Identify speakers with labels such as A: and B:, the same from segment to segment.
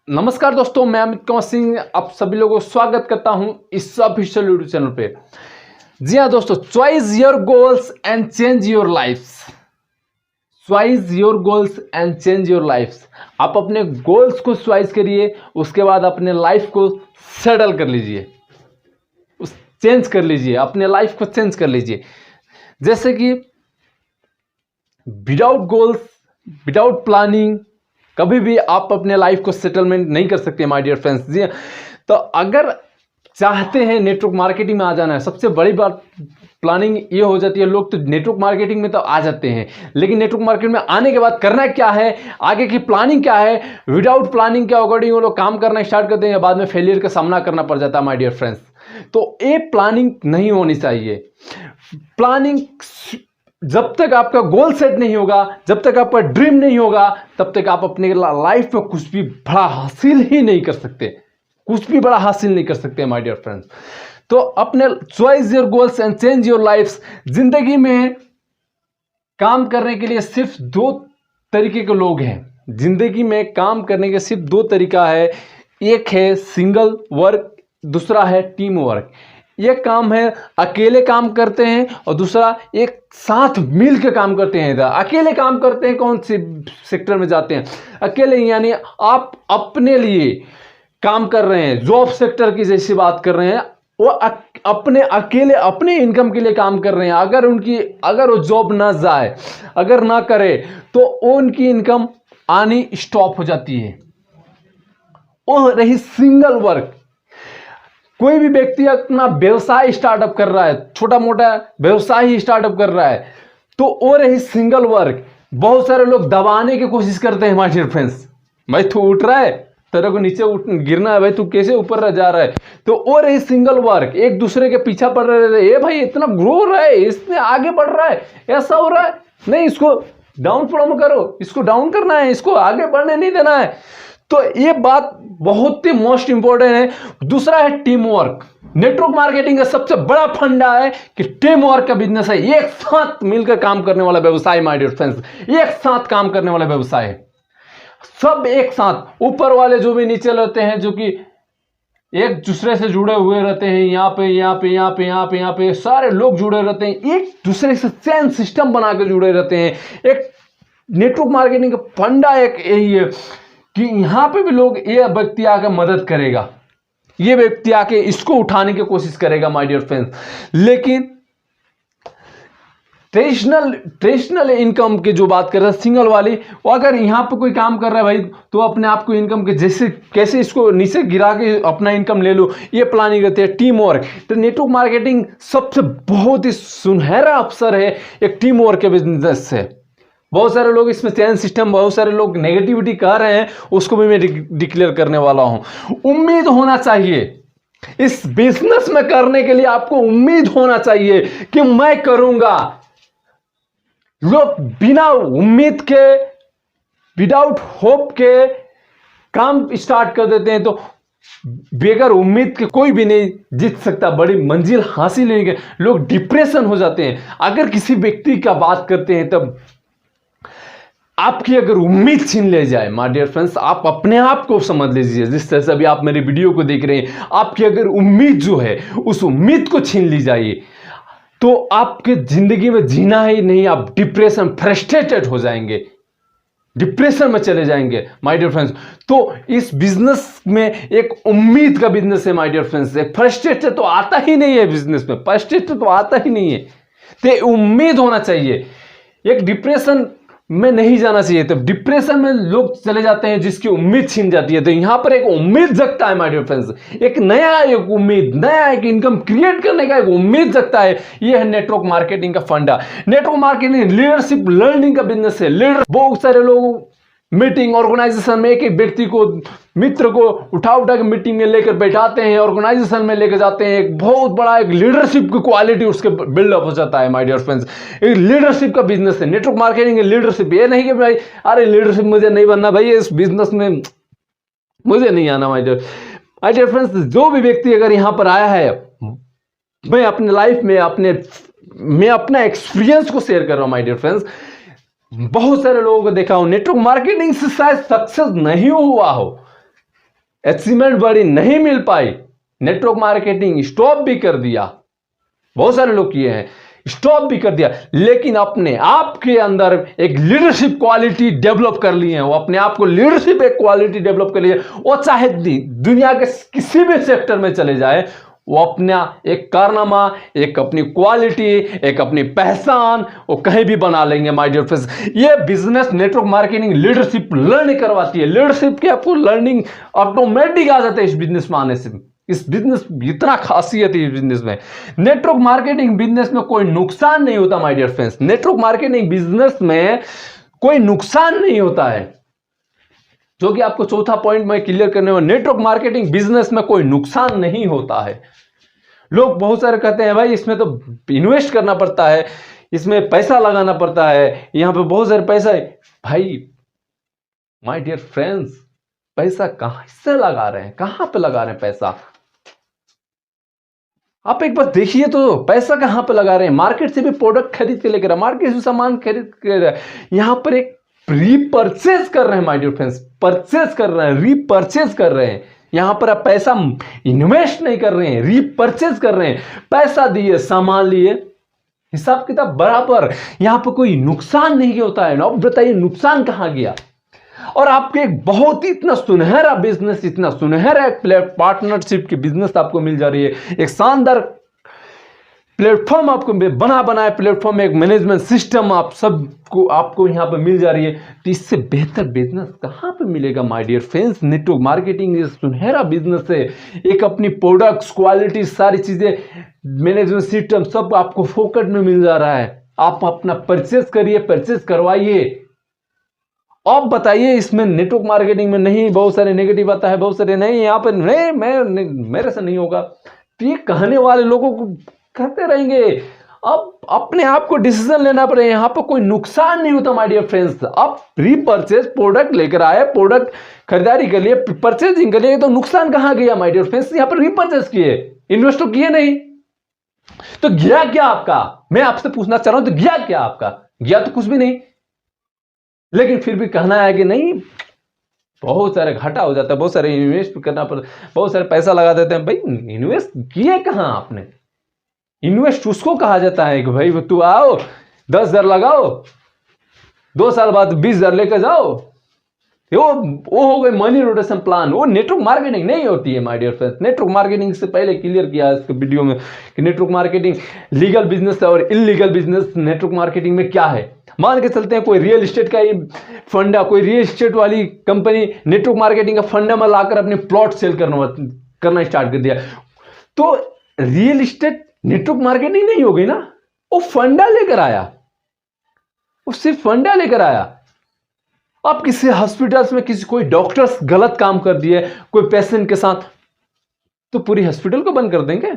A: नमस्कार दोस्तों, मैं अमित कुमार सिंह आप सभी लोगों को स्वागत करता हूं इस ऑफिशियल यूट्यूब चैनल पे। जी हाँ दोस्तों, choice your goals and change your life. Choice your goals and change your life. आप अपने गोल्स को चॉइस करिए, उसके बाद अपने लाइफ को सेटल कर लीजिए, चेंज कर लीजिए, अपने लाइफ को चेंज कर लीजिए। जैसे कि विदाउट गोल्स, विदाउट प्लानिंग कभी भी आप अपने लाइफ को सेटलमेंट नहीं कर सकते माय डियर फ्रेंड्स। जी तो अगर चाहते हैं नेटवर्क मार्केटिंग में आ जाना है, सबसे बड़ी बात प्लानिंग ये हो जाती है। लोग तो नेटवर्क मार्केटिंग में तो आ जाते हैं, लेकिन नेटवर्क मार्केटिंग में आने के बाद करना क्या है, आगे की प्लानिंग क्या है, विदाउट प्लानिंग के अकॉर्डिंग वो लोग काम करना स्टार्ट करते हैं, बाद में फेलियर का सामना करना पड़ जाता है माय डियर फ्रेंड्स। तो ये प्लानिंग नहीं होनी चाहिए। प्लानिंग जब तक आपका गोल सेट नहीं होगा, जब तक आपका ड्रीम नहीं होगा, तब तक आप अपने लाइफ में कुछ भी बड़ा हासिल ही नहीं कर सकते, कुछ भी बड़ा हासिल नहीं कर सकते माय डियर फ्रेंड्स। तो अपने choice your goals and change your life. जिंदगी में काम करने के लिए सिर्फ दो तरीके के लोग हैं। जिंदगी में काम करने के सिर्फ दो तरीका है, एक है सिंगल वर्क, दूसरा है टीम वर्क। ये काम है अकेले काम करते हैं और दूसरा एक साथ मिल के काम करते हैं। अकेले काम करते हैं, कौन से सेक्टर में जाते हैं अकेले, यानी आप अपने लिए काम कर रहे हैं, जॉब सेक्टर की जैसी बात कर रहे हैं, वो अपने अकेले अपने इनकम के लिए काम कर रहे हैं। अगर वो जॉब ना जाए, अगर ना करे, तो उनकी इनकम आनी स्टॉप हो जाती है। वो रही सिंगल वर्क। कोई भी व्यक्ति अपना व्यवसाय स्टार्टअप कर रहा है, छोटा मोटा व्यवसाय ही स्टार्टअप कर रहा है, तो वो रही सिंगल वर्क। बहुत सारे लोग दबाने की कोशिश करते हैं माय डियर फ्रेंड्स, भाई तू उठ रहा है, तेरे को नीचे गिरना है, भाई तू कैसे ऊपर जा रहा है। तो वो रही सिंगल वर्क, एक दूसरे के पीछा पड़ रहे थे, ये भाई इतना ग्रो हो रहा है, इसमें आगे बढ़ रहा है, ऐसा हो रहा है, नहीं इसको डाउन फ्लो करो, इसको डाउन करना है, इसको आगे बढ़ने नहीं देना है। तो ये बात बहुत ही मोस्ट इंपॉर्टेंट है। दूसरा है टीम वर्क। नेटवर्क मार्केटिंग का सबसे बड़ा फंडा है कि टीम वर्क का बिजनेस है, एक साथ मिलकर काम करने वाला व्यवसाय माय डियर फ्रेंड्स, एक साथ काम करने वाला व्यवसाय है। सब एक साथ, ऊपर वाले जो भी नीचे रहते हैं, जो कि एक दूसरे से जुड़े हुए रहते हैं, यहाँ पे सारे लोग जुड़े रहते हैं, एक दूसरे से चैन सिस्टम बना के जुड़े रहते हैं। एक नेटवर्क मार्केटिंग का फंडा एक यही है कि यहां पे भी लोग, ये व्यक्ति आकर मदद करेगा, ये व्यक्ति आके इसको उठाने की कोशिश करेगा माय डियर फ्रेंड्स। लेकिन ट्रेडिशनल इनकम की जो बात कर रहे हैं, सिंगल वाली, वो अगर यहां पे कोई काम कर रहा है भाई, तो अपने आप को इनकम के जैसे कैसे इसको नीचे गिरा के अपना इनकम ले लो, ये प्लानिंग रहती है। टीम वर्क, तो नेटवर्क मार्केटिंग सबसे बहुत ही सुनहरा अवसर है एक टीम वर्क के बिजनेस से। बहुत सारे लोग इसमें चैन सिस्टम, बहुत सारे लोग नेगेटिविटी कह रहे हैं, उसको भी मैं डिक्लेयर करने वाला हूं। उम्मीद होना चाहिए इस बिजनेस में करने के लिए, आपको उम्मीद होना चाहिए कि मैं करूंगा। लोग बिना उम्मीद के, विदाउट होप के काम स्टार्ट कर देते हैं, तो बेगर उम्मीद के कोई भी नहीं जीत सकता, बड़ी मंजिल हासिल नहीं कर। लोग डिप्रेशन हो जाते हैं। अगर किसी व्यक्ति का बात करते हैं, तब आपकी अगर उम्मीद छीन ले जाए माय डियर फ्रेंड्स, आप अपने आप को समझ लीजिए, जिस तरह से अभी आप मेरे वीडियो को देख रहे हैं, आपकी अगर उम्मीद जो है उस उम्मीद को छीन ली जाए, तो आपके जिंदगी में जीना ही नहीं, आप डिप्रेशन, फ्रस्ट्रेटेड हो जाएंगे, डिप्रेशन में चले जाएंगे माय डियर फ्रेंड्स। तो इस बिजनेस में एक उम्मीद का बिजनेस है माय डियर फ्रेंड्स। फ्रस्ट्रेटेड तो आता ही नहीं है बिजनेस में, फ्रस्ट्रेटेड तो आता ही नहीं है, तो उम्मीद होना चाहिए। एक डिप्रेशन में नहीं जाना चाहिए, तो डिप्रेशन में लोग चले जाते हैं जिसकी उम्मीद छीन जाती है। तो यहां पर एक उम्मीद जगता है माय डियर फ्रेंड्स, एक नया एक उम्मीद, नया एक इनकम क्रिएट करने का एक उम्मीद जगता है। ये है नेटवर्क मार्केटिंग का फंडा। नेटवर्क मार्केटिंग लीडरशिप लर्निंग का बिजनेस है। लीडर, बहुत सारे लोग मीटिंग ऑर्गेनाइजेशन में एक एक व्यक्ति को, मित्र को उठा के मीटिंग में लेकर बैठाते हैं, ऑर्गेनाइजेशन में लेकर जाते हैं, एक बहुत बड़ा एक लीडरशिप की क्वालिटी उसके बिल्डअप हो जाता है माय डियर फ्रेंड्स। एक लीडरशिप का बिजनेस है नेटवर्क मार्केटिंग। लीडरशिप ये नहीं कि भाई अरे लीडरशिप मुझे नहीं बनना, भाई इस बिजनेस में मुझे नहीं आना माय डियर फ्रेंड्स। जो भी व्यक्ति अगर यहां पर आया है, मैं अपने लाइफ में अपना एक्सपीरियंस को शेयर कर रहा हूं माय डियर फ्रेंड्स। बहुत सारे लोगों को देखा हूं नेटवर्क मार्केटिंग से शायद सक्सेस नहीं हुआ हो, अचीवमेंट बड़ी नहीं मिल पाई, नेटवर्क मार्केटिंग स्टॉप भी कर दिया, बहुत सारे लोग किए हैं, स्टॉप भी कर दिया, लेकिन अपने आप के अंदर एक लीडरशिप क्वालिटी डेवलप कर लिए हैं, वो अपने आप को लीडरशिप एक क्वालिटी डेवलप कर लिए, वो चाहे दुनिया के किसी भी सेक्टर में चले जाए, वो अपना एक कारनामा, एक अपनी क्वालिटी, एक अपनी पहचान वो कहीं भी बना लेंगे माय डियर फ्रेंड्स। ये business network marketing leadership learning करवाती है, लीडरशिप की आपको लर्निंग ऑटोमेटिक आ जाता है इस बिजनेस में आने से। इस बिजनेस इतना खासियत है इस बिजनेस में। नेटवर्क मार्केटिंग बिजनेस में कोई नुकसान नहीं होता my dear friends, network marketing business में कोई नुकसान नहीं होता है, जो कि आपको चौथा पॉइंट में क्लियर करने में, नेटवर्क मार्केटिंग बिजनेस में कोई नुकसान नहीं होता है। लोग बहुत सारे कहते हैं भाई इसमें तो इन्वेस्ट करना पड़ता है, इसमें पैसा लगाना पड़ता है, यहां पे बहुत सारे पैसा है। भाई माय डियर फ्रेंड्स, पैसा कहां से लगा रहे हैं, कहां पे लगा रहे हैं पैसा? आप एक बार देखिए तो पैसा कहां पे लगा रहे हैं। मार्केट से भी प्रोडक्ट खरीद के लेकर, मार्केट से सामान खरीद के यहां पर एक रीपर्चेज कर रहे हैं माय डियर फ्रेंड्स, परचेज कर रहे हैं, रीपर्चेज कर रहे हैं। यहां पर आप पैसा इन्वेस्ट नहीं कर रहे हैं, रीपर्चेज कर रहे हैं। पैसा दिए, सामान लिए, हिसाब किताब बराबर, यहां पर कोई नुकसान नहीं होता है। अब बताइए नुकसान कहां गया? और आपके एक बहुत ही इतना सुनहरा बिजनेस, इतना सुनहरा एक पार्टनरशिप की बिजनेस आपको मिल जा रही है, एक शानदार प्लेटफॉर्म आपको बना बनाए प्लेटफॉर्म, एक मैनेजमेंट सिस्टम आप सबको आपको यहां पर मिल जा रही है। तो इससे बेहतर बिजनेस कहां पे मिलेगा my dear friends? Network marketing is सुनहरा बिजनेस है। एक अपनी प्रोडक्ट्स, क्वालिटी, सारी चीजें, मैनेजमेंट सिस्टम सब आपको फोकट में मिल जा रहा है। आप अपना परचेज करिए, परचेज करवाइए। अब बताइए इसमें नेटवर्क मार्केटिंग में नहीं, बहुत सारे नेगेटिव आता है, बहुत सारे नहीं, यहाँ पर नहीं, मेरे से नहीं होगा, तो ये कहने वाले लोगों को कहते रहेंगे। अब अपने आप को डिसीजन लेना पड़ेगा, यहाँ पर कोई नुकसान नहीं होता माय डियर फ्रेंड्स। आप रीपर्चेज प्रोडक्ट लेकर आए, प्रोडक्ट खरीदारी कर लिए, परचेजिंग कर लिए, तो नुकसान कहां गया माय डियर फ्रेंड्स? यहाँ पर रीपर्चेज किए, इन्वेस्ट तो किए नहीं, तो गया क्या आपका? मैं आपसे पूछना चाह रहा हूं, तो गया क्या आपका? गया तो कुछ भी नहीं, लेकिन फिर भी कहना है कि नहीं, बहुत सारे घाटा हो जाता है, बहुत सारे इन्वेस्ट करना पड़ता, बहुत सारे पैसा लगा देते हैं। भाई इन्वेस्ट किए कहां आपने? इन्वेस्ट उसको कहा जाता है कि भाई तू आओ 10,000 लगाओ, 2 साल बाद 20,000 लेकर जाओ, वो हो गई मनी रोटेशन प्लान। वो नेटवर्क मार्केटिंग नहीं होती है my dear friends. Network marketing से पहले क्लियर किया इसके वीडियो में कि नेटवर्क मार्केटिंग लीगल बिजनेस और इलीगल बिजनेस नेटवर्क मार्केटिंग में क्या है। मान के चलते हैं कोई रियल एस्टेट का ही फंडा, कोई रियल एस्टेट वाली कंपनी नेटवर्क मार्केटिंग का फंडा में लाकर अपने प्लॉट सेल करना स्टार्ट कर दिया, तो रियल एस्टेट नेटवर्क मार्केटिंग नहीं हो गई ना, वो फंडा लेकर आया, वो सिर्फ फंडा लेकर आया। आप किसी हॉस्पिटल्स में कोई डॉक्टर्स गलत काम कर दिए कोई पेशेंट के साथ, तो पूरी हॉस्पिटल को बंद कर देंगे।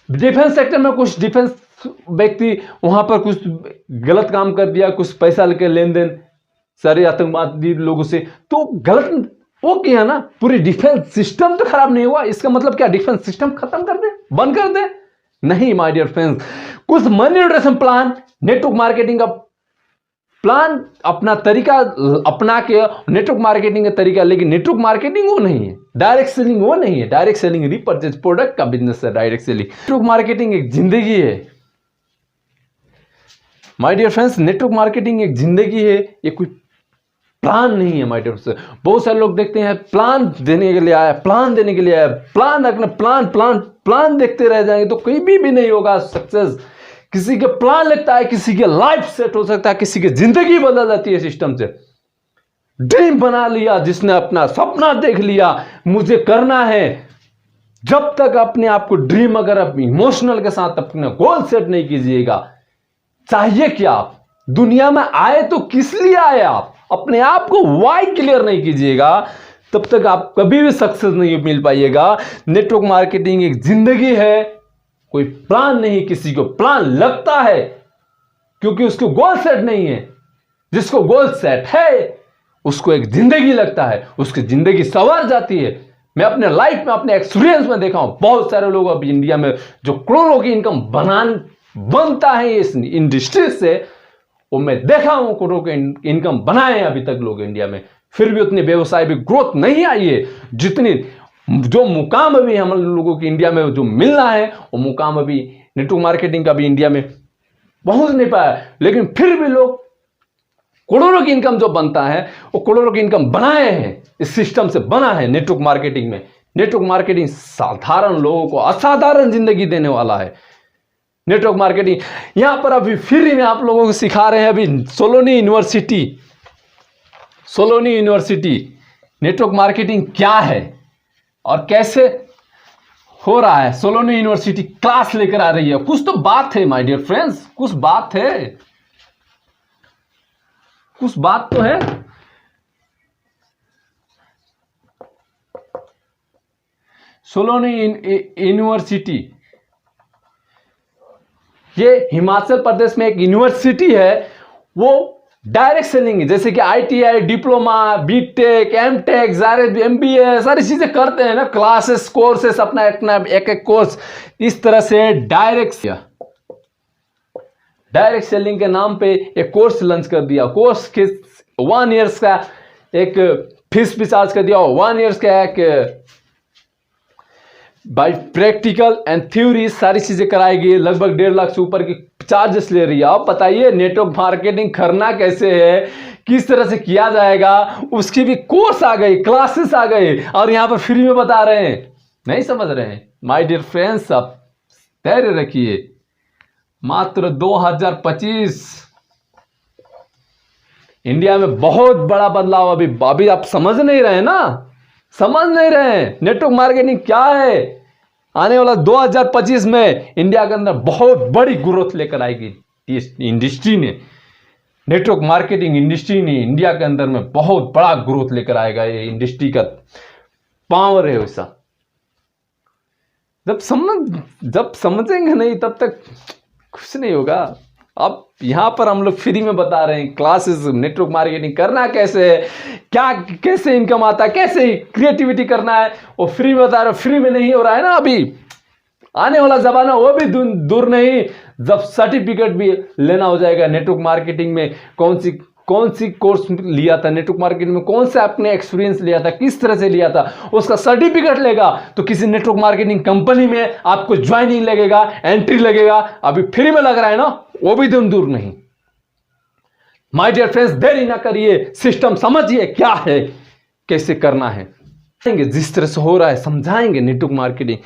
A: डिफेंस सेक्टर में कुछ डिफेंस व्यक्ति वहां पर कुछ गलत काम कर दिया, कुछ पैसा लेकर लेन देन सारे आतंकवादी लोगों से, तो गलत वो किया ना, पूरी डिफेंस सिस्टम तो खराब नहीं हुआ। इसका मतलब क्या डिफेंस सिस्टम खत्म कर दे, बंद कर दे? नहीं माय डियर फ्रेंड्स, कुछ money rotation plan, network marketing का प्लान, अपना तरीका अपना के नेटवर्क मार्केटिंग का तरीका, लेकिन नेटवर्क मार्केटिंग वो नहीं है, डायरेक्ट सेलिंग वो नहीं है। डायरेक्ट सेलिंग रीपर्चेज प्रोडक्ट का बिजनेस है, डायरेक्ट सेलिंग। नेटवर्क मार्केटिंग एक जिंदगी है my dear friends, network marketing एक जिंदगी है, ये कोई प्लान नहीं है माय डियर फ्रेंड्स। बहुत सारे लोग देखते हैं प्लान देने के लिए आया, प्लान देने के लिए आया, प्लान रखना, प्लान प्लान प्लान देखते रह जाएंगे तो कहीं भी नहीं होगा सक्सेस। किसी के प्लान लगता है, किसी के लाइफ सेट हो सकता है, किसी की जिंदगी बदल जाती है सिस्टम से। ड्रीम बना लिया जिसने, अपना सपना देख लिया मुझे करना है, जब तक अपने आप को ड्रीम, अगर आप इमोशनल के साथ अपना गोल सेट नहीं कीजिएगा, चाहिए क्या आप दुनिया में आए तो किस लिए आए, आप अपने आप को वाई क्लियर नहीं कीजिएगा, तब तक आप कभी भी सक्सेस नहीं मिल पाइएगा। नेटवर्क मार्केटिंग एक जिंदगी है, कोई प्लान नहीं। किसी को प्लान लगता है क्योंकि उसको गोल सेट नहीं है, जिसको गोल सेट है उसको एक जिंदगी लगता है, उसकी जिंदगी संवर जाती है। मैं अपने लाइफ में, अपने एक्सपीरियंस में देखा हूं, बहुत सारे लोग अब इंडिया में जो करोड़ों की इनकम बनता है इस इंडस्ट्री से, वो मैं देखा हूं करोड़ों के इनकम बनाए अभी तक लोग इंडिया में, फिर भी उतनी व्यवसाय भी ग्रोथ नहीं आई है जितनी जो मुकाम अभी हम लोगों की इंडिया में जो मिलना है, वो मुकाम अभी नेटवर्क मार्केटिंग का भी इंडिया में पहुंच नहीं पाया। लेकिन फिर भी लोग करोड़ों की इनकम जो बनता है वो करोड़ों की इनकम बनाए हैं, इस सिस्टम से बना है नेटवर्क मार्केटिंग में। नेटवर्क मार्केटिंग साधारण लोगों को असाधारण जिंदगी देने वाला है। नेटवर्क मार्केटिंग यहां पर अभी फ्री में आप लोगों को सिखा रहे हैं। अभी सोलोनी यूनिवर्सिटी नेटवर्क मार्केटिंग क्या है और कैसे हो रहा है। सोलोनी यूनिवर्सिटी क्लास लेकर आ रही है। कुछ तो बात है माय डियर फ्रेंड्स, कुछ बात तो है। सोलोनी यूनिवर्सिटी ये हिमाचल प्रदेश में एक यूनिवर्सिटी है। वो डायरेक्ट सेलिंग है, जैसे कि ITI, diploma, BTech, MTech, MBA सारी चीजें करते हैं ना, क्लासेस कोर्सेस अपना एक कोर्स इस तरह से डायरेक्ट सेलिंग के नाम पे एक कोर्स लॉन्च कर दिया। कोर्स के 1 ईयर्स का एक फीस भी चार्ज कर दिया। 1 ईयर्स का एक बाय प्रैक्टिकल एंड थ्योरी सारी चीजें कराएगी। लगभग 1.5 लाख से ऊपर की चार्जेस ले रही है। आप बताइए नेटवर्क मार्केटिंग करना कैसे है, किस तरह से किया जाएगा, उसकी भी कोर्स आ गई, क्लासेस आ गए और यहां पर फ्री में बता रहे हैं। नहीं समझ रहे हैं माय डियर फ्रेंड्स, आप धैर्य रखिए। मात्र 2025 इंडिया में बहुत बड़ा बदलाव अभी आप समझ नहीं रहे ना, समझ नहीं रहे हैं नेटवर्क मार्केटिंग क्या है। आने वाला 2025 में इंडिया के अंदर बहुत बड़ी ग्रोथ लेकर आएगी इस इंडस्ट्री ने। नेटवर्क मार्केटिंग इंडस्ट्री ने इंडिया के अंदर में बहुत बड़ा ग्रोथ लेकर आएगा। ये इंडस्ट्री का पावर है वैसा। जब समझेंगे नहीं तब तक कुछ नहीं होगा। अब यहां पर हम लोग फ्री में बता रहे हैं क्लासेस, नेटवर्क मार्केटिंग करना कैसे है, क्या कैसे इनकम आता है, कैसे क्रिएटिविटी करना है, वो फ्री में बता रहे। फ्री में नहीं हो रहा है ना अभी। आने वाला जमाना वो भी दूर नहीं जब सर्टिफिकेट भी लेना हो जाएगा नेटवर्क मार्केटिंग में। कौन सी कोर्स लिया था नेटवर्क मार्केटिंग में, कौन सा आपने एक्सपीरियंस लिया था, किस तरह से लिया था, उसका सर्टिफिकेट लेगा तो किसी नेटवर्क मार्केटिंग कंपनी में आपको ज्वाइनिंग लगेगा, एंट्री लगेगा। अभी फ्री में लग रहा है ना, वो भी दूर नहीं। माय डियर फ्रेंड्स, देरी ना करिए, सिस्टम समझिए क्या है, कैसे करना है। जिस तरह से हो रहा है समझाएंगे नेटवर्क मार्केटिंग।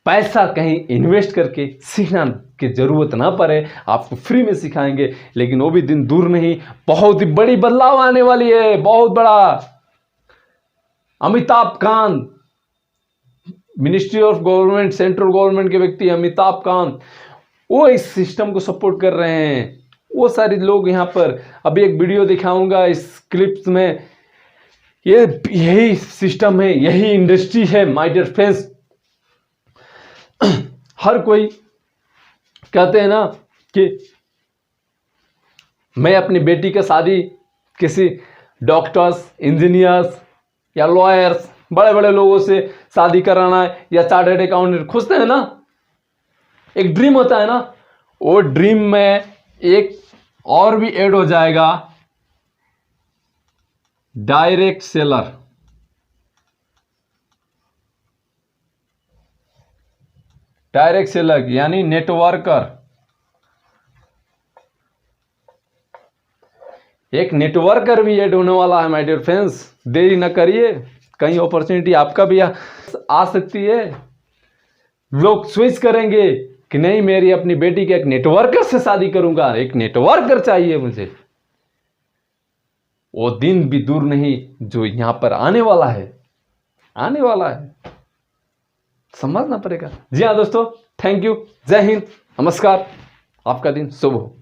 A: पैसा कहीं इन्वेस्ट करके सीखना की जरूरत ना पड़े, आपको फ्री में सिखाएंगे। लेकिन वो भी दिन दूर नहीं, बहुत ही बड़ी बदलाव आने वाली है, बहुत बड़ा। Amitabh Kant, ministry of government, central government के व्यक्ति अमिताभ कांत, वो इस सिस्टम को सपोर्ट कर रहे हैं। वो सारे लोग यहाँ पर अभी एक वीडियो दिखाऊंगा इस क्लिप्स में। यही सिस्टम है, यही इंडस्ट्री है माय डियर फ्रेंड्स। हर कोई कहते हैं ना कि मैं अपनी बेटी का शादी किसी डॉक्टर्स, इंजीनियर्स या लॉयर्स, बड़े बड़े लोगों से शादी कराना है, या चार्टर्ड अकाउंटेंट खुजते हैं ना, एक ड्रीम होता है ना। वो ड्रीम में एक और भी ऐड हो जाएगा, डायरेक्ट सेलर। डायरेक्ट सेलर यानी नेटवर्कर। एक नेटवर्कर भी ऐड होने वाला है माय डियर फ्रेंड्स। देरी ना करिए, कहीं अपॉर्चुनिटी आपका भी आ सकती है। लोग स्विच करेंगे कि नहीं, मेरी अपनी बेटी के एक नेटवर्कर से शादी करूंगा, एक नेटवर्कर चाहिए मुझे। वो दिन भी दूर नहीं जो यहां पर आने वाला है, आने वाला है, समझना पड़ेगा। जी हाँ दोस्तों, थैंक यू, जय हिंद, नमस्कार, आपका दिन शुभ हो।